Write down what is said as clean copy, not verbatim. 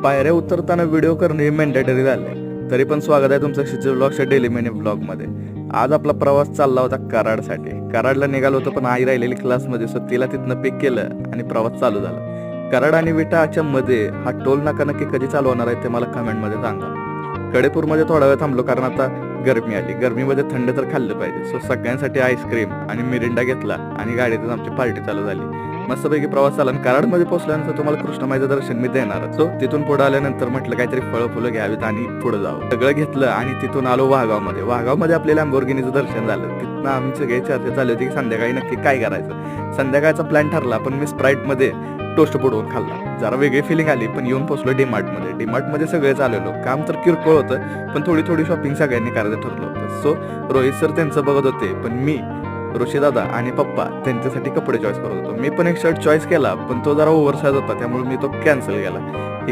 पायऱ्या उतरताना व्हिडिओ करणे हे मॅन्डेटरी झाले. तरी पण स्वागत आहे तुमचं शिचे ब्लॉगच्या डेली मिनी ब्लॉगमध्ये. आज आपला प्रवास चालला होता कराडसाठी. कराडला निघालो होतो, पण आई राहिलेली क्लासमध्ये, सो तिला तिथनं पिक केलं आणि प्रवास चालू झाला. कराड आणि विटाच्या मध्ये हा टोल नाका नक्की कधी चालू होणार आहे ते मला कमेंटमध्ये सांगा. कडेपूरमध्ये थोडा वेळ थांबलो कारण आता गरमी आली. गरमीमध्ये थंड तर खाल्लं पाहिजे. सो सगळ्यांसाठी आईस्क्रीम आणि मिरिंडा घेतला आणि गाडीतच आमची पार्टी चालू झाली. मस्तपैकी प्रवास झाला आणि कराडमध्ये पोहोचल्यानंतर तुम्हाला कृष्णमाईचं दर्शन मी देणार. सो तिथून पुढे आल्यानंतर म्हटलं काहीतरी फळं फुलं घ्यावीत आणि पुढे जावं. सगळं घेतलं आणि तिथून आलो वाघावमध्ये. वाघावमध्ये आपल्या लॅम्बोर्गिनीचं दर्शन झालं. तिथनं आमची सगळी चर्चा चालू होती की संध्याकाळी नक्की काय करायचं. संध्याकाळचा प्लॅन ठरला, पण मी स्प्राईटमध्ये टोस्ट बुडवून खाल्ला. जरा वेगळी फिलिंग आली. पण येऊन पोहोचलो डीमार्टमध्ये. डीमार्टमध्ये सगळे चालवलो. काम तर किरकोळ होतं, पण थोडी थोडी शॉपिंग सगळ्यांनी करायचं ठरलं होतं. सो रोहित सर त्यांचं बघत होते, पण मी, ऋषीदादा आणि पप्पा त्यांच्यासाठी कपडे चॉईस करत होतो. मी पण एक शर्ट चॉईस केला, पण तो जरा ओव्हरसाइज होता, त्यामुळे मी तो कॅन्सल केला.